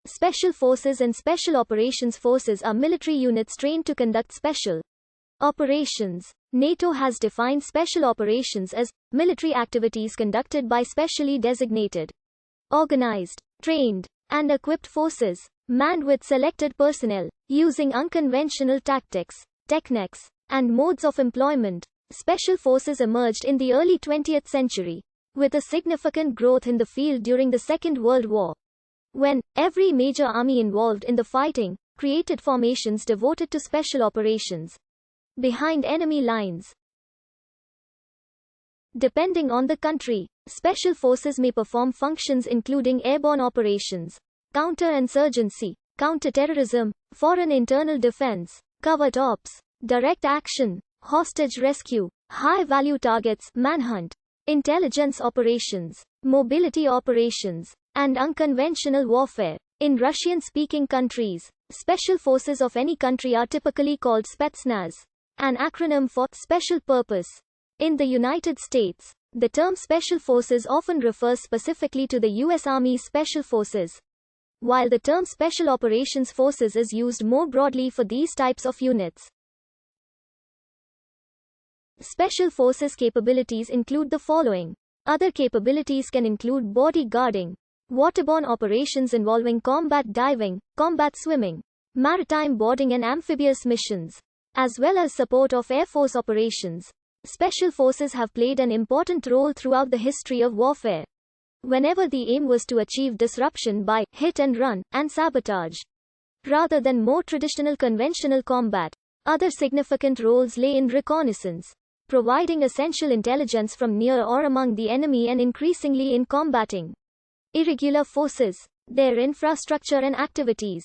Special Forces and Special Operations Forces are military units trained to conduct special operations. NATO has defined special operations as military activities conducted by specially designated, organized, trained, and equipped forces, manned with selected personnel, using unconventional tactics, techniques, and modes of employment. Special forces emerged in the early 20th century, with a significant growth in the field during the Second World War, when every major army involved in the fighting created formations devoted to special operations behind enemy lines. Depending on the country, special forces may perform functions including airborne operations, counterinsurgency, counterterrorism, foreign internal defense, covert ops, direct action, hostage rescue, high-value targets, manhunt, intelligence operations, mobility operations, and unconventional warfare. In Russian-speaking countries, special forces of any country are typically called Spetsnaz, an acronym for Special Purpose. In the United States, the term Special Forces often refers specifically to the U.S. Army's Special Forces, while the term Special Operations Forces is used more broadly for these types of units. Special Forces capabilities include the following. Other capabilities can include bodyguarding, waterborne operations involving combat diving, combat swimming, maritime boarding and amphibious missions, as well as support of Air Force operations. Special forces have played an important role throughout the history of warfare, whenever the aim was to achieve disruption by hit and run and sabotage, rather than more traditional conventional combat. Other significant roles lay in reconnaissance, providing essential intelligence from near or among the enemy, and increasingly in combating irregular forces, their infrastructure and activities.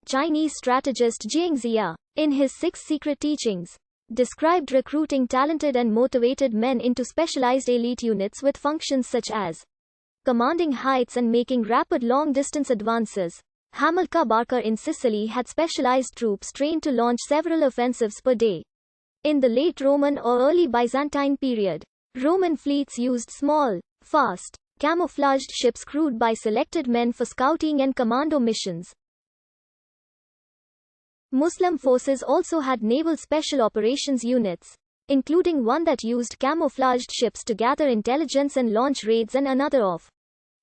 Chinese strategist Jiang Ziya, in his 6 Secret Teachings, described recruiting talented and motivated men into specialized elite units with functions such as commanding heights and making rapid long-distance advances. Hamilcar Barca in Sicily had specialized troops trained to launch several offensives per day. In the late Roman or early Byzantine period, Roman fleets used small, fast, camouflaged ships crewed by selected men for scouting and commando missions. Muslim forces also had naval special operations units, including one that used camouflaged ships to gather intelligence and launch raids, and another of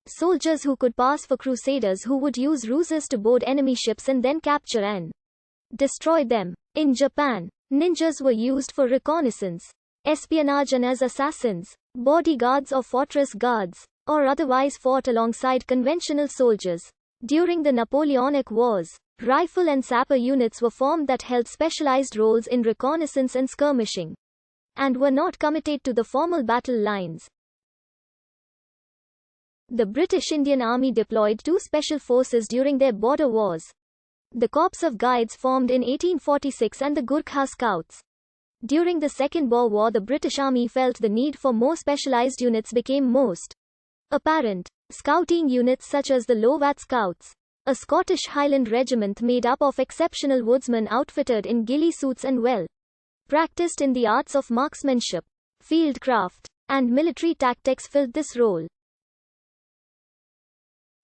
soldiers who could pass for crusaders who would use ruses to board enemy ships and then capture and destroy them. In Japan, ninjas were used for reconnaissance, espionage, and as assassins, bodyguards or fortress guards, or otherwise fought alongside conventional soldiers. During the Napoleonic Wars, rifle and sapper units were formed that held specialized roles in reconnaissance and skirmishing, and were not committed to the formal battle lines. The British Indian Army deployed 2 special forces during their border wars: the Corps of Guides formed in 1846 and the Gurkha Scouts. During the Second Boer War, the British Army felt the need for more specialized units became most apparent. Scouting units such as the Lovat Scouts, a Scottish Highland regiment made up of exceptional woodsmen outfitted in ghillie suits and well practiced in the arts of marksmanship, fieldcraft, and military tactics, filled this role.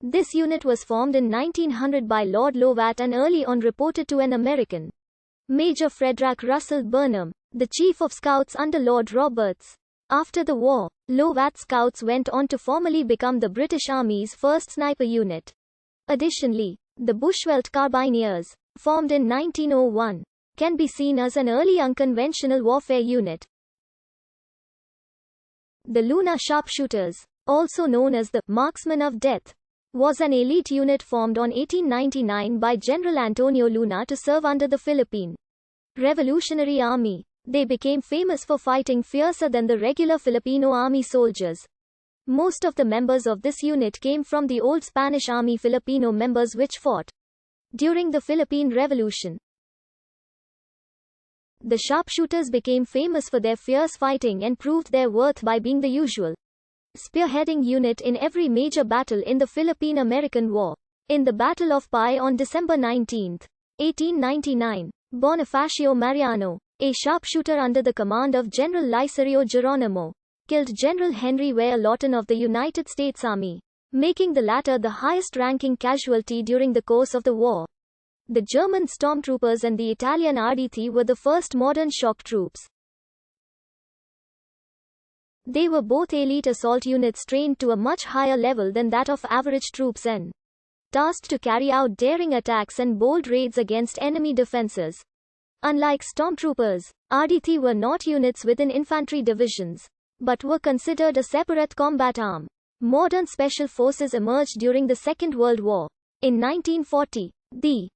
This unit was formed in 1900 by Lord Lovat and early on reported to an American, Major Frederick Russell Burnham, the Chief of Scouts under Lord Roberts. After the war, Lovat Scouts went on to formally become the British Army's first sniper unit. Additionally, the Bushveld Carbineers, formed in 1901, can be seen as an early unconventional warfare unit. The Luna Sharpshooters, also known as the Marksmen of Death, was an elite unit formed on 1899 by General Antonio Luna to serve under the Philippine Revolutionary Army. They became famous for fighting fiercer than the regular Filipino army soldiers. Most of the members of this unit came from the old Spanish Army Filipino members which fought during the Philippine Revolution. The sharpshooters became famous for their fierce fighting and proved their worth by being the usual spearheading unit in every major battle in the Philippine-American War. In the Battle of Pai on December 19, 1899, Bonifacio Mariano, a sharpshooter under the command of General Licerio Geronimo, killed General Henry Ware Lawton of the United States Army. making the latter the highest-ranking casualty during the course of the war. The German stormtroopers and the Italian arditi were the first modern shock troops. They were both elite assault units trained to a much higher level than that of average troops and tasked to carry out daring attacks and bold raids against enemy defenses. Unlike stormtroopers, arditi were not units within infantry divisions, but were considered a separate combat arm. Modern special forces emerged during the Second World War. In 1940, the